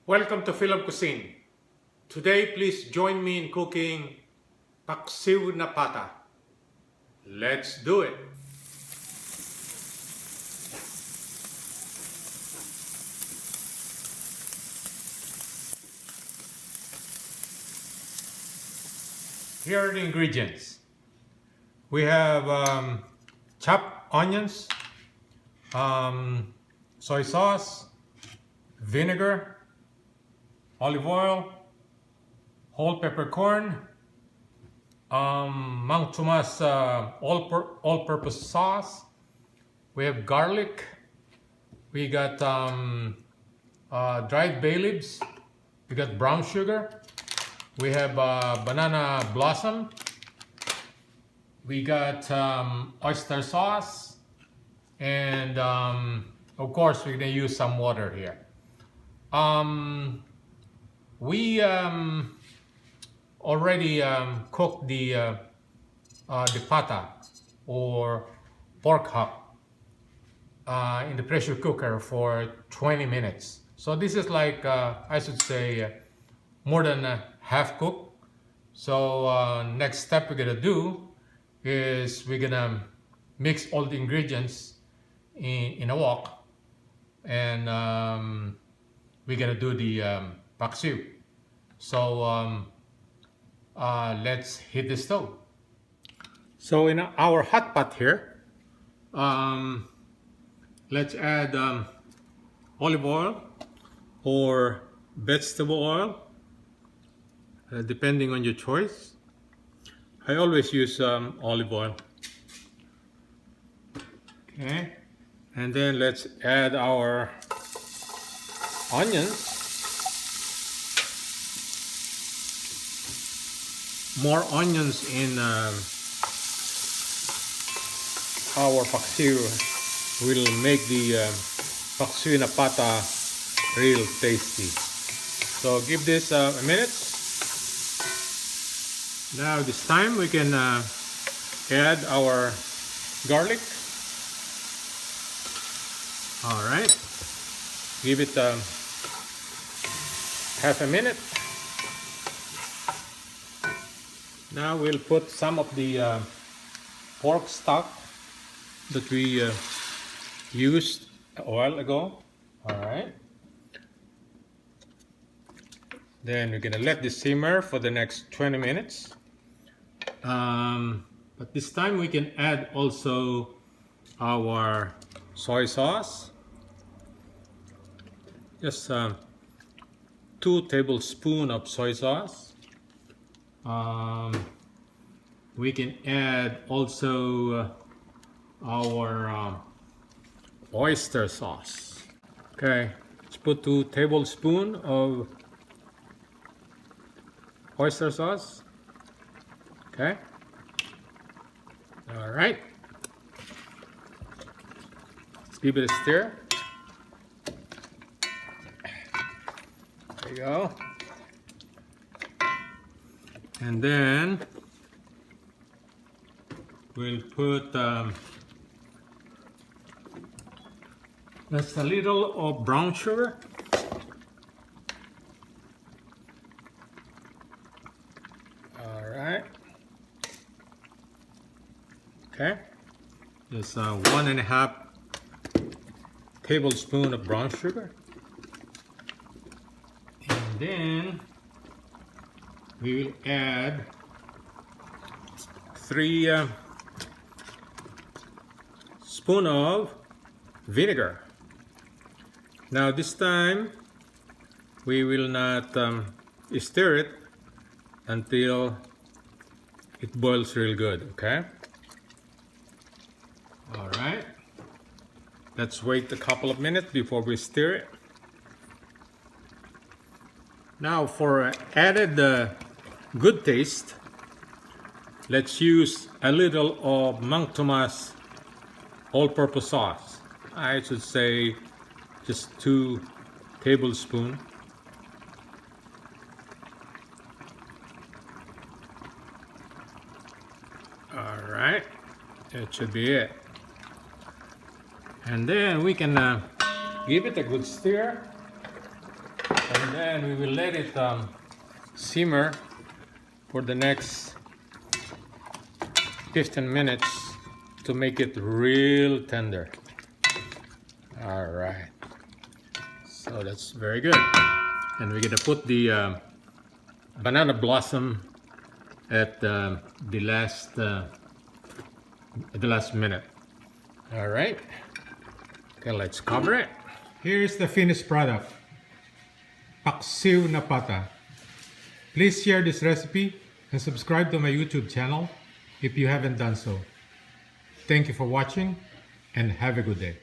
Welcome to FILAM Cuisine. Today, please join me in cooking Paksiw na pata. Let's do it! Here are the ingredients. We have chopped onions, soy sauce, vinegar, olive oil, whole peppercorn, Mang Tomas all-purpose sauce. We have garlic. We got dried bay leaves. We got brown sugar. We have banana blossom. We got oyster sauce, and of course we're gonna use some water here. We already cooked the pata or pork hock in the pressure cooker for 20 minutes. So this is like I should say more than half cooked. So next step we're gonna do is we're gonna mix all the ingredients in a wok, and we're gonna do the paksiw. So let's hit the stove. So in our hot pot here, let's add olive oil or vegetable oil, depending on your choice. I always use olive oil. Okay, and then let's add our onions. More onions in our paksiw will make the paksiw na pata real tasty. So give this a minute. Now this time we can add our garlic. All right, give it half a minute. Now we'll put some of the pork stock that we used a while ago. All right. Then we're gonna let this simmer for the next 20 minutes. But this time we can add also our soy sauce. Just 2 tablespoons of soy sauce. We can add also our oyster sauce. Okay, let's put 2 tablespoons of oyster sauce. Okay. All right. Let's give it a stir. There you go. And then we'll put just a little of brown sugar. All right. Okay. Just 1.5 tablespoons of brown sugar. And then we will add 3 spoons of vinegar. Now this time we will not stir it until it boils real good. Okay. All right. Let's wait a couple of minutes before we stir it. Now for added good taste, let's use a little of Mang Tomas all-purpose sauce. I should say just 2 tablespoons. All right, that should be it. And then we can give it a good stir. And And then we will let it simmer for the next 15 minutes to make it real tender. All right, so that's very good. And we're gonna put the banana blossom at the last minute. All right, okay, let's cover it. Here's the finished product, Paksiw na pata. Please share this recipe and subscribe to my YouTube channel if you haven't done so. Thank you for watching and have a good day.